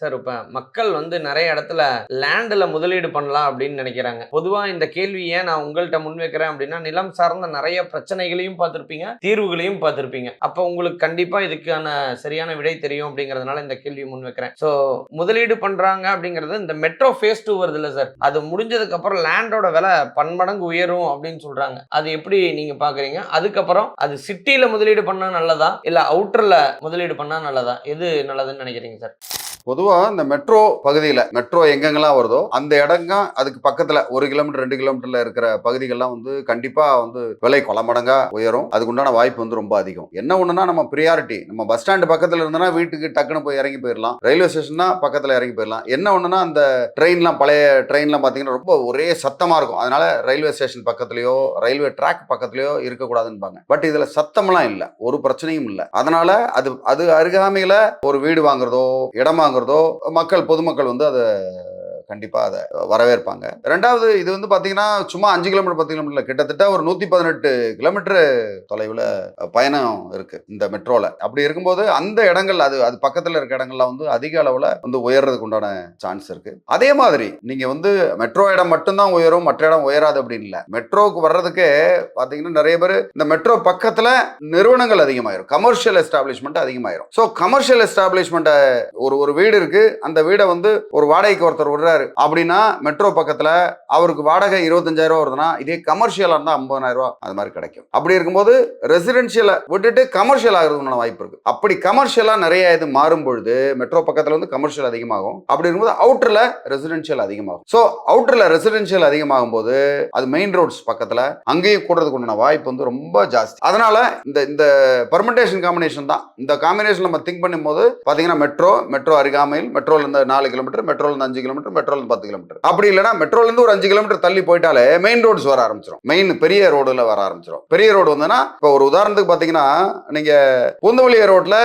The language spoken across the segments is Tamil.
சார் இப்ப மக்கள் நெறைய இடத்துல லேண்ட்ல முதலீடு பண்ணலாம் அப்படின்னு நினைக்கிறாங்க. பொதுவா இந்த கேள்வி ஏன் நான் உங்கள்ட்ட முன்வைக்கிறேன் அப்படின்னா, நிலம் சார்ந்த நெறைய பிரச்சனைகளையும் பார்த்திருப்பீங்க, தீர்வுகளையும் பார்த்திருப்பீங்க. அப்ப உங்களுக்கு கண்டிப்பா இதுக்கான சரியான விடை தெரியும் அப்படிங்கிறதுனால இந்த கேள்விய முன்வைக்கிறேன். முதலீடு பண்றாங்க அப்படிங்கிறது இந்த மெட்ரோ ஃபேஸ் 2 வருதுல்ல சார். அது முடிஞ்சதுக்கு அப்புறம் லேண்டோட விலை பன்மடங்கு உயரும் அப்படின்னு சொல்றாங்க. அது எப்படி நீங்க பார்க்குறீங்க? அதுக்கப்புறம் அது சிட்டில முதலீடு பண்ணா நல்லதா? இல்ல அவுட்டர்ல முதலீடு பண்ணா நல்லதா? எது நல்லதுன்னு நினைக்கிறீங்க சார்? பொதுவா இந்த மெட்ரோ பகுதியில மெட்ரோ எங்கெங்கெல்லாம் வருதோ அந்த இடங்க அதுக்கு பக்கத்துல 1 கிலோமீட்டர் 2 கிலோமீட்டர்ல இருக்கிற பகுதிகள்லாம் கண்டிப்பா விலை கொல மடங்கா உயரும். அதுக்கு உண்டான வாய்ப்பு ரொம்ப அதிகம். என்ன ஒண்ணுன்னா நம்ம ப்ரியாரிட்டி நம்ம பஸ் ஸ்டாண்டு பக்கத்துல இருந்தனா வீட்டுக்கு டக்குன்னு போய் இறங்கி போயிடலாம். ரயில்வே ஸ்டேஷன்னா பக்கத்துல இறங்கி போயிடலாம். என்ன ஒண்ணுன்னா அந்த ட்ரெயின்லாம் பழைய ட்ரெயின்லாம் பாத்தீங்கன்னா ரொம்ப ஒரே சத்தமா இருக்கும். அதனால ரயில்வே ஸ்டேஷன் பக்கத்துலயோ ரயில்வே ட்ராக் பக்கத்துலயோ இருக்கக்கூடாதுன்னு. பட் இதுல சத்தம்லாம் இல்ல, ஒரு பிரச்சனையும் இல்ல. அதனால அது அது அருகாமையில ஒரு வீடு வாங்குறதோ இடம் வாங்குறதோ பொதுமக்கள் அதை கண்டிப்பா அதை வரவேற்பாங்க. ரெண்டாவது இது பாத்தீங்கன்னா சும்மா 5 கிலோமீட்டர் 10 கிலோமீட்டர் கிட்டத்தட்ட ஒரு 118 கிலோமீட்டர் தொலைவில் பயணம் இருக்கு இந்த மெட்ரோல. அப்படி இருக்கும்போது அந்த இடங்கள் அது பக்கத்துல இருக்க இடங்கள்லாம் அதிக அளவுல உயர்றதுக்கு உண்டான சான்ஸ் இருக்கு. அதே மாதிரி நீங்க மெட்ரோ இடம் மட்டும்தான் உயரும், மற்ற இடம் உயராது அப்படின்னு இல்ல. மெட்ரோக்கு வர்றதுக்கே பாத்தீங்கன்னா நிறைய பேர் இந்த மெட்ரோ பக்கத்துல நிறுவனங்கள் அதிகமாயிரும், கமர்ஷியல் எஸ்டாப்ளிஷ்மெண்ட் அதிகமாயிரும். ஸோ கமர்ஷியல் எஸ்டாப்ளிஷ்மெண்ட் ஒரு வீடு இருக்கு, அந்த வீடை ஒரு வாடகைக்கு ஒருத்தர் விடுறாரு அப்படின்னா மெட்ரோ பக்கத்துல அவருக்கு வாடகை 25,000 ரூபாய் வருதுன்னா இதே கமர்ஷியலா இருந்தா 50,000 ரூபாய் அது மாதிரி கிடைக்கும். அப்படி இருக்கும்போது ரெசிடென்ஷியலை விட்டுட்டு கமர்ஷியல் ஆகிறதுக்கான வாய்ப்பு இருக்கு. அப்படி கமர்ஷியலா நிறைய இது மாறும் பொழுது மெட்ரோ பக்கத்துல கமர்ஷியல் அதிகமாகும். அப்படி இருக்கும்போது அவுட்டர்ல ரெசிடென்ஷியல் அதிகமாகும். ஸோ அவுட்டர்ல ரெசிடென்ஷியல் அதிகமாகும் போது அது மெயின் ரோட்ஸ் பக்கத்துல அங்கேயும் கூடுறதுக்கு உண்டான வாய்ப்பு ரொம்ப ஜாஸ்தி. அதனால இந்த பெர்மெண்டேஷன் காம்பினேஷன் தான். இந்த காம்பினேஷன் நம்ம திங்க் பண்ணும்போது பாத்தீங்கன்னா மெட்ரோ அருகாமையில் மெட்ரோல இருந்து 4 கிலோமீட்டர், மெட்ரோல இருந்து 5 கிலோமீட்டர், மெட்ரோல 10 கிலோமீட்டர். அப்படி இல்லைன்னா மெட்ரோல இருந்து ஒரு 5 கிலோமீட்டர் தள்ளி போயிட்டாலே மெயின் ரோட்ஸ் வர ஆரம்பிச்சிடும். மெயின் பெரிய ரோடுல வர ஆரம்பிச்சிடும். பெரிய ரோடு இப்போ ஒரு உதாரணத்துக்கு பாத்தீங்கன்னா நீங்க பூந்தமல்லி ரோட்ல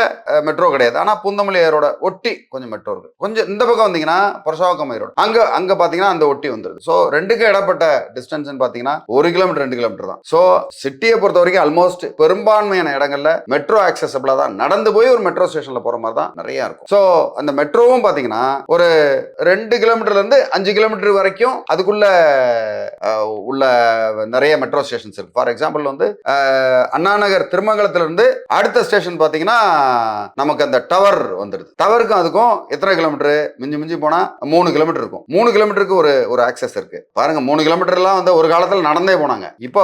மெட்ரோ கிடையாது, ஆனா பூந்தமல்லி ரோட ஒட்டி கொஞ்சம் மெட்ரோ இருக்கு. கொஞ்சம் இந்த பக்கம் வந்தீங்கன்னா புரசவாக்கம் ரோடு அங்க பாத்தீங்கன்னா அந்த ஒட்டி வந்துருது. ஸோ ரெண்டுக்கு இடப்பட்ட டிஸ்டன்ஸ் பாத்தீங்கன்னா 1 கிலோமீட்டர் 2 கிலோமீட்டர் தான். ஸோ சிட்டியை பொறுத்த வரைக்கும் ஆல்மோஸ்ட் பெரும்பான்மையான இடங்கள்ல மெட்ரோ ஆக்சசபிளா தான், நடந்து போய் ஒரு மெட்ரோ ஸ்டேஷன்ல போற மாதிரி தான் நிறைய இருக்கும். ஸோ அந்த மெட்ரோவும் பாத்தீங்கன்னா ஒரு 2 கிலோமீட்டர்ல இருந்து 5 கிலோமீட்டர் வரைக்கும் அதுக்குள்ள உள்ள நிறைய மெட்ரோ ஸ்டேஷன்ஸ் இருக்கு. ஃபார் எக்ஸாம்பிள் அண்ணா நகர் திருமங்கலத்துல இருந்து அடுத்த ஸ்டேஷன் பாத்தீங்கன்னா நமக்கு அந்த டவர் வந்துருது. டவருக்கும் அதுக்கும் எத்தனை கிலோமீட்டர்? மிஞ்சி போனா 3 கிலோமீட்டர் இருக்கும். 3 கிலோமீட்டருக்கு ஒரு ஆக்சஸ் இருக்கு பாருங்க. 3 கிலோமீட்டர்லாம் ஒரு காலத்துல நடந்தே போனாங்க. இப்போ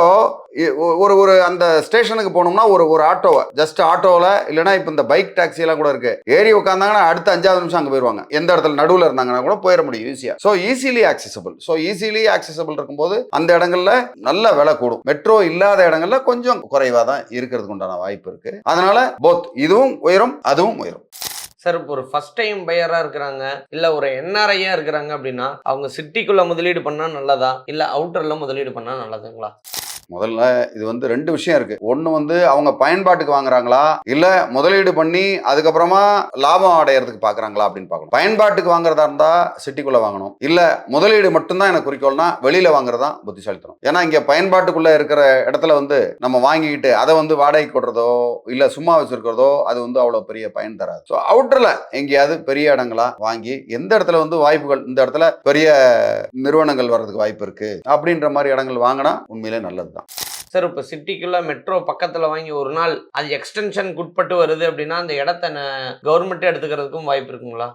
ஒரு அந்த ஸ்டேஷனுக்கு போனோம்னா ஒரு ஆட்டோவை ஜஸ்ட் ஆட்டோல இல்லைன்னா இப்ப இந்த பைக் டாக்ஸி எல்லாம் கூட இருக்கு, ஏறி உட்காந்தாங்கன்னா அடுத்த 5வது நிமிஷம் அங்க போயிருவாங்க. எந்த இடத்துல நடுவில் இருந்தாங்கன்னா கூட போயிட முடியும் ஈஸியா. ஸோ ஈஸிலி ஆக்சசபிள் இருக்கும்போது அந்த இடங்கள்ல நல்ல விலை கூடும். மெட்ரோ இல்லாத இடங்கள்ல கொஞ்சம் குறைவா தான் இருக்கிறதுக்கு உண்டான வாய்ப்பு இருக்கு. அதனால போத் இதுவும் உயரும் அதுவும் உயரும். சார் இப்போ ஒரு ஃபர்ஸ்ட் டைம் பையரா இருக்கிறாங்க, இல்ல ஒரு என்ஆர்ஐயா இருக்கிறாங்க அப்படின்னா அவங்க சிட்டிக்குள்ள முதலீடு பண்ணா நல்லதா, இல்ல அவுட்டர்ல முதலீடு பண்ணா நல்லதுங்களா? முதல்ல இது 2 விஷயம் இருக்கு. ஒன்னு அவங்க பயன்பாட்டுக்கு வாங்குறாங்களா இல்ல முதலீடு பண்ணி அதுக்கப்புறமா லாபம் அடையறதுக்கு பாக்குறாங்களா அப்படின்னு பார்க்கணும். பயன்பாட்டுக்கு வாங்குறதா இருந்தா சிட்டிக்குள்ள வாங்கணும். இல்ல முதலீடு மட்டும்தான் எனக்கு குறிக்கோள்னா வெளியில வாங்குறதா புத்திசாலித்தனம். ஏன்னா இங்க பயன்பாட்டுக்குள்ள இருக்கிற இடத்துல நம்ம வாங்கிக்கிட்டு அதை வாடகைக்கு கொடுறதோ இல்ல சும்மா வச்சிருக்கிறதோ அது அவ்வளவு பெரிய பயன் தராது. ஸோ அவுட்டர்ல எங்கேயாவது பெரிய இடங்களா வாங்கி எந்த இடத்துல வாய்ப்புகள், இந்த இடத்துல பெரிய நிறுவனங்கள் வர்றதுக்கு வாய்ப்பு இருக்கு அப்படின்ற மாதிரி இடங்கள் வாங்கினா உண்மையிலே நல்லது. சார் இப்போ சிட்டிக்குள்ள மெட்ரோ பக்கத்துல வாங்கி ஒரு நாள் அது எக்ஸ்டென்ஷனுக்கு உட்பட்டு வருது அப்படின்னா அந்த இடத்த கவர்மெண்ட்டே எடுத்துக்கிறதுக்கும் வாய்ப்பு இருக்குங்களா?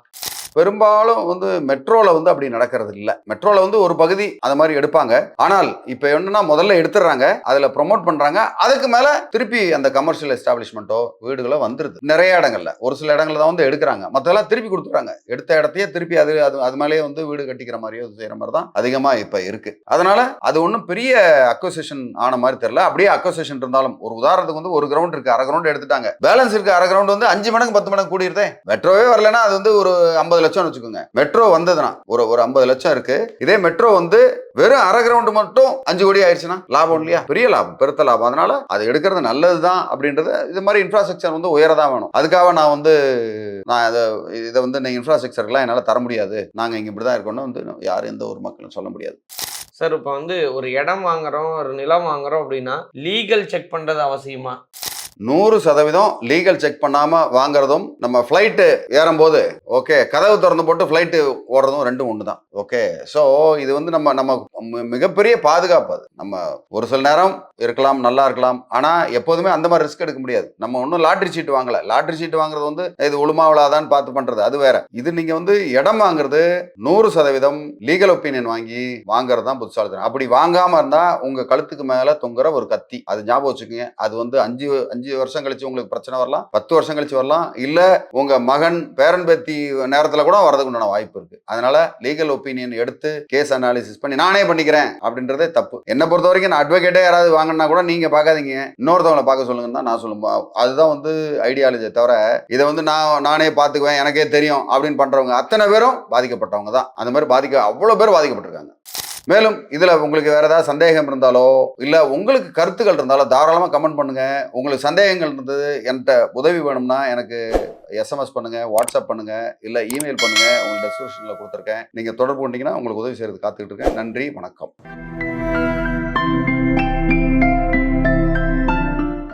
பெரும்பாலும் மெட்ரோல அப்படி நடக்கிறது இல்ல. மெட்ரோல ஒரு பகுதி அது மாதிரி எடுப்பாங்க. ஆனால் இப்ப என்னன்னா முதல்ல எடுத்துறாங்க, அதுல ப்ரொமோட் பண்றாங்க, அதுக்கு மேல திருப்பி அந்த கமர்ஷியல் எஸ்டாப்ளிஷ்மெண்ட்டோ வீடுகளோ வந்துருது. நிறைய இடங்கள்ல ஒரு சில இடங்கள்ல தான் எடுக்கிறாங்க, மத்தெல்லாம் திருப்பி கொடுத்துறாங்க. எடுத்த இடத்தையே திருப்பி அது மேலேயே வீடு கட்டிக்கிற மாதிரியோ செய்யற மாதிரி தான் அதிகமா இப்ப இருக்கு. அதனால அது ஒன்றும் பெரிய அக்வசிஷன் ஆன மாதிரி தெரியல. அப்படியே அக்வசிஷன் இருந்தாலும் ஒரு உதாரணத்துக்கு ஒரு கிரவுண்ட் இருக்கு, அரை கிரவுண்ட் எடுத்துட்டாங்க, பேலன்ஸ் இருக்கு அரை கிரவுண்ட் 5 மடங்கு 10 மடங்கு கூடியிருதே. மெட்ரோவே வரலன்னா அது ஒரு 50 லட்சம் வச்சுக்கோங்க. மெட்ரோ வந்ததுன்னா ஒரு 50 லட்சம் இருக்கு. இதே மெட்ரோ வெறும் அரை கிரவுண்ட் மட்டும் 5 கோடி ஆயிடுச்சுன்னா லாபம் இல்லையா? பெரிய லாபம், பெருத்த லாபம். அதனால அது எடுக்கிறது நல்லதுதான். அப்படின்றது இது மாதிரி இன்ஃப்ராஸ்ட்ரக்சர் உயரதான் வேணும். அதுக்காக நான் இதை இன்ஃப்ராஸ்ட்ரக்சர்லாம் என்னால தர முடியாது, நாங்க இங்க இப்படிதான் இருக்கணும் யாரும் எந்த ஒரு மக்களும் சொல்ல முடியாது. சார் இப்போ ஒரு இடம் வாங்குறோம், ஒரு நிலம் வாங்குறோம் அப்படின்னா லீகல் செக் பண்றது அவசியமா? 100% லீகல் செக் பண்ணாம வாங்குறதும் நம்ம ஃபிளைட்டு ஏறும்போது ஓகே கதவு திறந்து போட்டு ஃபிளைட்டு ஓடுறதும் ரெண்டும் ஒன்று தான். ஓகே, ஸோ இது வந்து நம்ம நம்ம மிகப்பெரிய பாதுகாப்பு. அது நம்ம ஒரு சில நேரம் இருக்கலாம், நல்லா இருக்கலாம், ஆனா எப்போதுமே அந்த மாதிரி ரிஸ்க் எடுக்க முடியாது. நம்ம ஒன்றும் லாட்டரி சீட் வாங்கல. லாட்டரி சீட் வாங்குறது வந்து இது உளுமாவலாதான் பார்த்து பண்றது, அது வேற. இது நீங்க வந்து இடம் வாங்குறது 100% லீகல் ஒப்பீனியன் வாங்கி வாங்குறது தான் புத்திசாலித்தனம். அப்படி வாங்காம இருந்தா உங்க கழுத்துக்கு மேல தொங்குற ஒரு கத்தி. அது ஞாபகம் வச்சுக்கோங்க. அது வந்து 5 வருஷம் கழிச்சு உங்களுக்கு பிரச்சனை வரலாம், 10 வருஷம் கழிச்சு வரலாம், இல்ல உங்க மகன் பேரன் பேத்தி நேரத்துல கூட வரதுக்கு உண்டான வாய்ப்பு இருக்கு. அதனால லீகல் ஒப்பீனியன் எடுத்து கேஸ் அனாலிசிஸ் பண்ணி நானே பண்ணிக்கிறேன் அப்படின்றதே தப்பு. என்ன பொறுத்த வரைக்கும் நான் அட்வொகேட்டே யாராவது வாங்கினா கூட நீங்க பார்க்காதீங்க, இன்னொருத்தவங்களை பார்க்க சொல்லுங்கன்னு தான் நான் சொல்லுவேன். அதுதான் வந்து ஐடியாலஜியை தவிர இதை வந்து நானே பார்த்துக்குவேன் எனக்கே தெரியும் அப்படின்னு பண்றவங்க அத்தனை பேரும் பாதிக்கப்பட்டவங்க தான். அந்த மாதிரி அவ்வளவு பேர் பாதிக்கப்பட்டிருக்காங்க. மேலும் இதுல உங்களுக்கு வேற ஏதாவது சந்தேகம் இருந்தாலோ இல்ல உங்களுக்கு கருத்துக்கள் இருந்தாலோ தாராளமா கமெண்ட் பண்ணுங்க. உங்களுக்கு சந்தேகங்கள் இருந்தது என்கிட்ட உதவி வேணும்னா எனக்கு SMS பண்ணுங்க, வாட்ஸ்அப் பண்ணுங்க, இல்ல இமெயில் பண்ணுங்க. உங்க டெஸ்கிரிப்ஷன்ல கொடுத்துருக்கேன். நீங்க தொடர்பு கொண்டீங்கன்னா உங்களுக்கு உதவி செய்யறது காத்துக்கிட்டு இருக்கேன். நன்றி, வணக்கம்.